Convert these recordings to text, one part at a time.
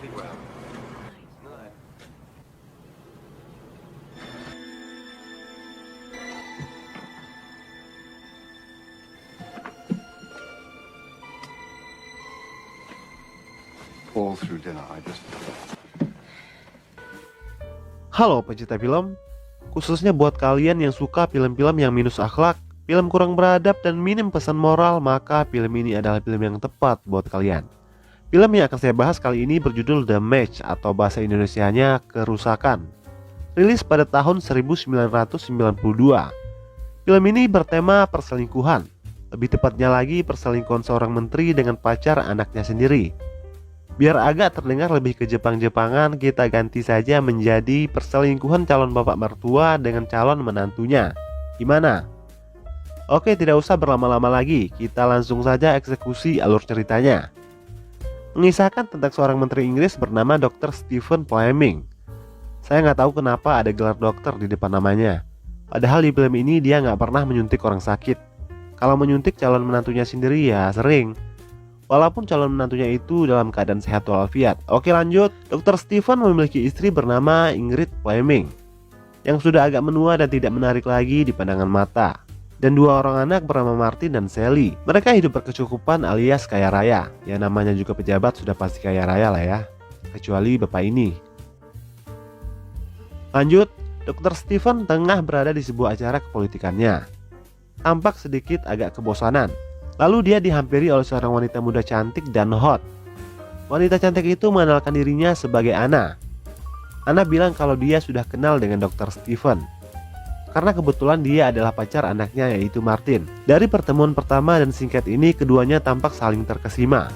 All through dinner, I just Halo pecinta film, khususnya buat kalian yang suka film-film yang minus akhlak, film kurang beradab dan minim pesan moral, maka film ini adalah film yang tepat buat kalian. Film yang akan saya bahas kali ini berjudul The Match atau bahasa Indonesianya Kerusakan. Rilis pada tahun 1992. Film ini bertema perselingkuhan, lebih tepatnya lagi perselingkuhan seorang menteri dengan pacar anaknya sendiri. Biar agak terdengar lebih ke Jepang-Jepangan, kita ganti saja menjadi perselingkuhan calon bapak mertua dengan calon menantunya. Gimana? Oke, tidak usah berlama-lama lagi, kita langsung saja eksekusi alur ceritanya. Mengisahkan tentang seorang menteri Inggris bernama Dr. Stephen Fleming. Saya nggak tahu kenapa ada gelar dokter di depan namanya. Padahal di film ini dia nggak pernah menyuntik orang sakit. Kalau menyuntik calon menantunya sendiri ya sering. Walaupun calon menantunya itu dalam keadaan sehat walafiat. Oke lanjut, Dr. Stephen memiliki istri bernama Ingrid Fleming yang sudah agak menua dan tidak menarik lagi di pandangan mata, dan dua orang anak bernama Martin dan Sally. Mereka hidup berkecukupan alias kaya raya. Ya namanya juga pejabat sudah pasti kaya raya lah ya, kecuali bapak ini. Lanjut, Dr. Stephen tengah berada di sebuah acara kepolitikannya. Tampak sedikit agak kebosanan. Lalu dia dihampiri oleh seorang wanita muda cantik dan hot. Wanita cantik itu mengenalkan dirinya sebagai Anna. Anna bilang kalau dia sudah kenal dengan Dr. Stephen karena kebetulan dia adalah pacar anaknya yaitu Martin. Dari pertemuan pertama dan singkat ini keduanya tampak saling terkesima.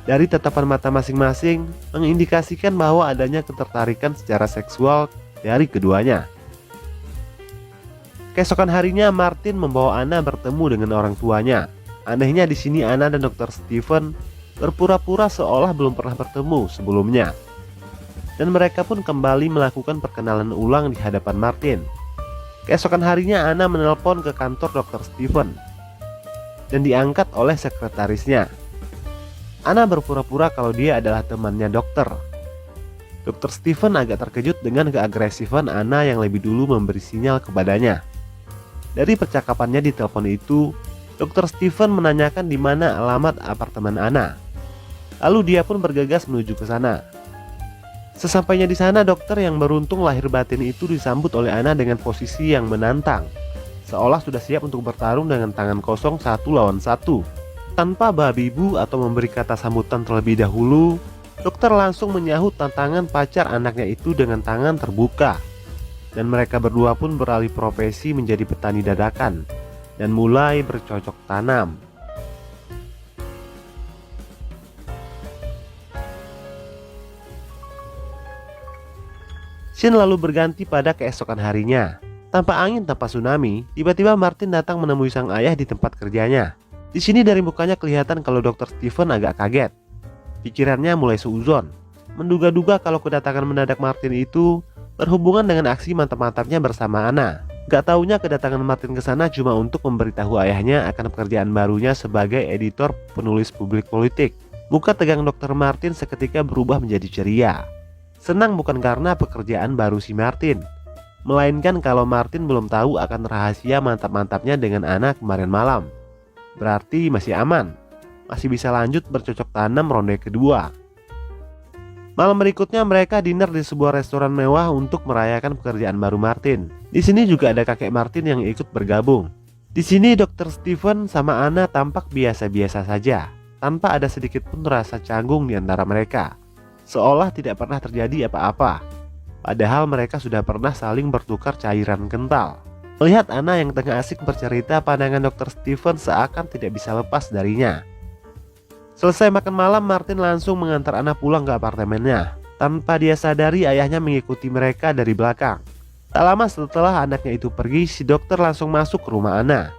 Dari tatapan mata masing-masing mengindikasikan bahwa adanya ketertarikan secara seksual dari keduanya. Keesokan harinya Martin membawa Anna bertemu dengan orang tuanya. Anehnya di sini Anna dan Dr. Stephen berpura-pura seolah belum pernah bertemu sebelumnya. Dan mereka pun kembali melakukan perkenalan ulang di hadapan Martin. Keesokan harinya Anna menelpon ke kantor Dr. Stephen dan diangkat oleh sekretarisnya. Anna berpura-pura kalau dia adalah temannya dokter. Dr. Stephen agak terkejut dengan keagresifan Anna yang lebih dulu memberi sinyal kepadanya. Dari percakapannya di telepon itu, Dr. Stephen menanyakan di mana alamat apartemen Anna. Lalu dia pun bergegas menuju ke sana. Sesampainya di sana, dokter yang beruntung lahir batin itu disambut oleh Anna dengan posisi yang menantang, seolah sudah siap untuk bertarung dengan tangan kosong 1 lawan 1. Tanpa babi bu atau memberi kata sambutan terlebih dahulu, dokter langsung menyahut tantangan pacar anaknya itu dengan tangan terbuka. Dan mereka berdua pun beralih profesi menjadi petani dadakan dan mulai bercocok tanam. Scene lalu berganti pada keesokan harinya. Tanpa angin, tanpa tsunami, tiba-tiba Martin datang menemui sang ayah di tempat kerjanya. Di sini dari mukanya kelihatan kalau Dr. Stephen agak kaget. Pikirannya mulai seuzon, menduga-duga kalau kedatangan mendadak Martin itu berhubungan dengan aksi mantap-mantapnya bersama Anna. Gak taunya kedatangan Martin ke sana cuma untuk memberitahu ayahnya akan pekerjaan barunya sebagai editor penulis publik politik. Muka tegang Dr. Martin seketika berubah menjadi ceria. Senang bukan karena pekerjaan baru si Martin, melainkan kalau Martin belum tahu akan rahasia mantap-mantapnya dengan Anna kemarin malam. Berarti masih aman, masih bisa lanjut bercocok tanam ronde kedua. Malam berikutnya mereka dinner di sebuah restoran mewah untuk merayakan pekerjaan baru Martin. Di sini juga ada kakek Martin yang ikut bergabung. Di sini Dr. Stephen sama Anna tampak biasa-biasa saja, tanpa ada sedikit pun rasa canggung di antara mereka, seolah tidak pernah terjadi apa-apa. Padahal mereka sudah pernah saling bertukar cairan kental. Melihat Anna yang tengah asik bercerita, pandangan Dr. Stephen seakan tidak bisa lepas darinya. Selesai makan malam, Martin langsung mengantar Anna pulang ke apartemennya. Tanpa dia sadari, ayahnya mengikuti mereka dari belakang. Tak lama setelah anaknya itu pergi, si dokter langsung masuk ke rumah Anna.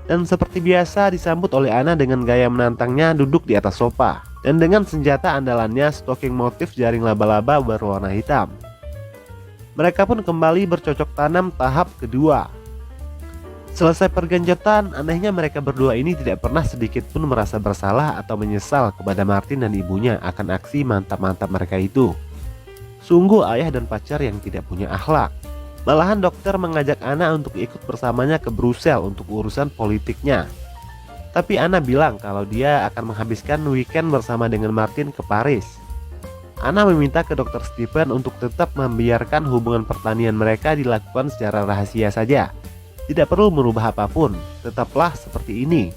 Dan seperti biasa disambut oleh Anna dengan gaya menantangnya duduk di atas sofa. Dan dengan senjata andalannya, stocking motif jaring laba-laba berwarna hitam. Mereka pun kembali bercocok tanam tahap kedua. Selesai pergenjotan, anehnya mereka berdua ini tidak pernah sedikit pun merasa bersalah atau menyesal kepada Martin dan ibunya akan aksi mantap-mantap mereka itu. Sungguh ayah dan pacar yang tidak punya akhlak. Malahan dokter mengajak Anna untuk ikut bersamanya ke Brussels untuk urusan politiknya. Tapi Anna bilang kalau dia akan menghabiskan weekend bersama dengan Martin ke Paris. Anna meminta ke Dr. Stephen untuk tetap membiarkan hubungan pertanian mereka dilakukan secara rahasia saja. Tidak perlu merubah apapun, tetaplah seperti ini.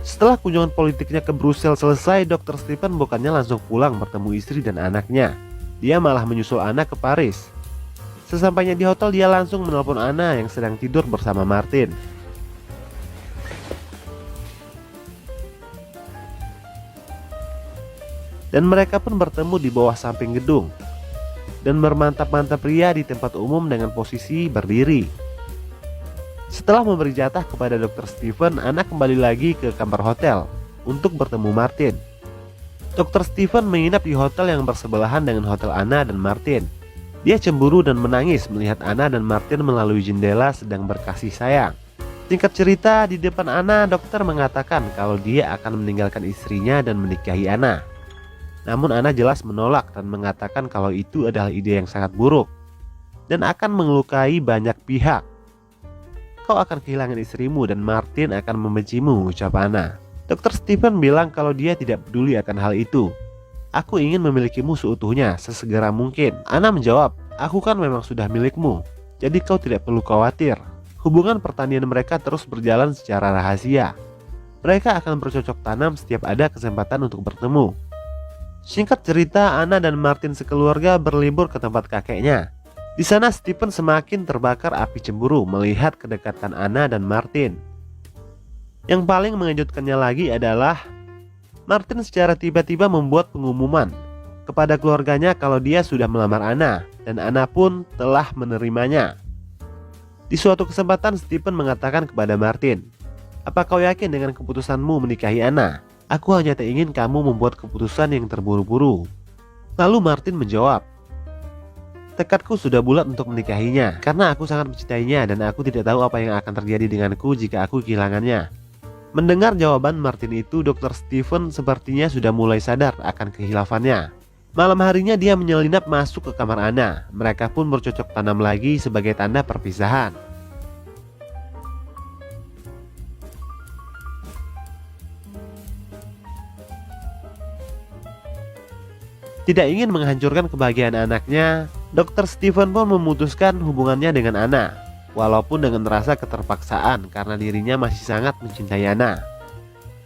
Setelah kunjungan politiknya ke Brussels selesai, Dr. Stephen bukannya langsung pulang bertemu istri dan anaknya. Dia malah menyusul Anna ke Paris. Sesampainya di hotel, dia langsung menelpon Anna yang sedang tidur bersama Martin. Dan mereka pun bertemu di bawah samping gedung dan bermantap-mantap pria di tempat umum dengan posisi berdiri. Setelah memberi jatah kepada Dr. Stephen, Anna kembali lagi ke kamar hotel untuk bertemu Martin. Dr. Stephen menginap di hotel yang bersebelahan dengan hotel Anna dan Martin. Dia cemburu dan menangis melihat Anna dan Martin melalui jendela sedang berkasih sayang. Singkat cerita, di depan Anna, dokter mengatakan kalau dia akan meninggalkan istrinya dan menikahi Anna. Namun Anna jelas menolak dan mengatakan kalau itu adalah ide yang sangat buruk dan akan melukai banyak pihak. Kau akan kehilangan istrimu dan Martin akan membencimu, ucap Anna. Dr. Stephen bilang kalau dia tidak peduli akan hal itu. Aku ingin memilikimu seutuhnya, sesegera mungkin. Anna menjawab, aku kan memang sudah milikmu, jadi kau tidak perlu khawatir. Hubungan pertanian mereka terus berjalan secara rahasia. Mereka akan bercocok tanam setiap ada kesempatan untuk bertemu. Singkat cerita, Anna dan Martin sekeluarga berlibur ke tempat kakeknya. Di sana Stephen semakin terbakar api cemburu melihat kedekatan Anna dan Martin. Yang paling mengejutkannya lagi adalah Martin secara tiba-tiba membuat pengumuman kepada keluarganya kalau dia sudah melamar Anna dan Anna pun telah menerimanya. Di suatu kesempatan Stephen mengatakan kepada Martin, "Apa kau yakin dengan keputusanmu menikahi Anna? Aku hanya tak ingin kamu membuat keputusan yang terburu-buru." Lalu Martin menjawab, "Tekadku sudah bulat untuk menikahinya karena aku sangat mencintainya dan aku tidak tahu apa yang akan terjadi denganku jika aku kehilangannya." Mendengar jawaban Martin itu, Dr. Stephen sepertinya sudah mulai sadar akan kehilafannya. Malam harinya dia menyelinap masuk ke kamar Anna. Mereka pun bercocok tanam lagi sebagai tanda perpisahan. Tidak ingin menghancurkan kebahagiaan anaknya, Dr. Stephen pun memutuskan hubungannya dengan Anna, walaupun dengan rasa keterpaksaan karena dirinya masih sangat mencintai Anna.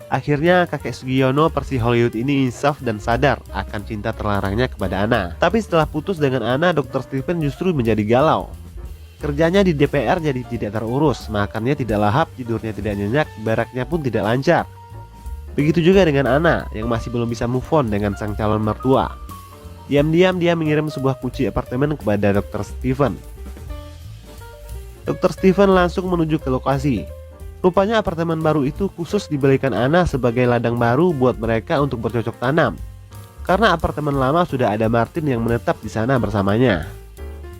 Akhirnya kakek Sugiono Persi Hollywood ini insaf dan sadar akan cinta terlarangnya kepada Anna. Tapi setelah putus dengan Anna, Dr. Stephen justru menjadi galau. Kerjanya di DPR jadi tidak terurus, makannya tidak lahap, tidurnya tidak nyenyak, beraknya pun tidak lancar. Begitu juga dengan Anna yang masih belum bisa move on dengan sang calon mertua. Diam-diam dia mengirim sebuah kunci apartemen kepada Dr. Stephen. Dr. Stephen langsung menuju ke lokasi. Rupanya apartemen baru itu khusus dibelikan Anna sebagai ladang baru buat mereka untuk bercocok tanam. Karena apartemen lama sudah ada Martin yang menetap di sana bersamanya.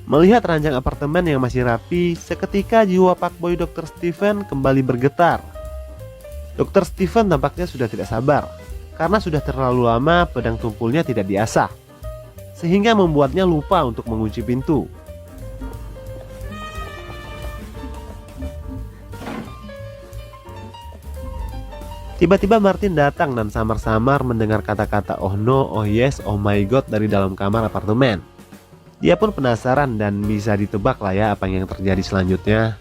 Melihat ranjang apartemen yang masih rapi, seketika jiwa Pak Boy Dr. Stephen kembali bergetar. Dr. Stephen tampaknya sudah tidak sabar karena sudah terlalu lama pedang tumpulnya tidak diasah, sehingga membuatnya lupa untuk mengunci pintu. Tiba-tiba Martin datang dan samar-samar mendengar kata-kata "oh no, oh yes, oh my god" dari dalam kamar apartemen. Dia pun penasaran dan bisa ditebak lah ya apa yang terjadi selanjutnya.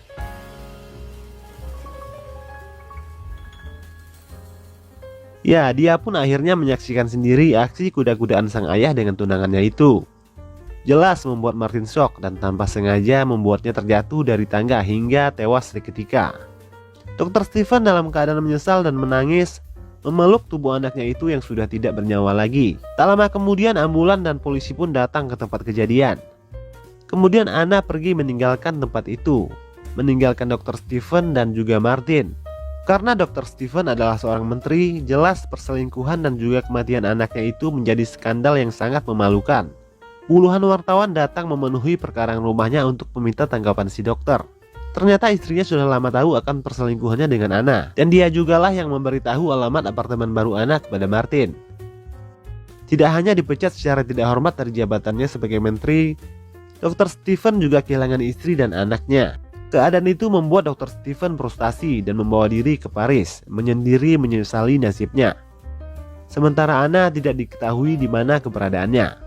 Ya, dia pun akhirnya menyaksikan sendiri aksi kuda-kudaan sang ayah dengan tunangannya itu. Jelas membuat Martin shock dan tanpa sengaja membuatnya terjatuh dari tangga hingga tewas seketika. Dr. Stephen dalam keadaan menyesal dan menangis memeluk tubuh anaknya itu yang sudah tidak bernyawa lagi. Tak lama kemudian ambulan dan polisi pun datang ke tempat kejadian. Kemudian Anna pergi meninggalkan tempat itu, meninggalkan Dr. Stephen dan juga Martin. Karena Dr. Stephen adalah seorang menteri, jelas perselingkuhan dan juga kematian anaknya itu menjadi skandal yang sangat memalukan. Puluhan wartawan datang memenuhi perkarangan rumahnya untuk meminta tanggapan si dokter. Ternyata istrinya sudah lama tahu akan perselingkuhannya dengan Anna, dan dia jugalah yang memberitahu alamat apartemen baru Anna kepada Martin. Tidak hanya dipecat secara tidak hormat dari jabatannya sebagai menteri, Dr. Stephen juga kehilangan istri dan anaknya. Keadaan itu membuat Dr. Stephen frustasi dan membawa diri ke Paris, menyendiri menyesali nasibnya. Sementara Anna tidak diketahui di mana keberadaannya.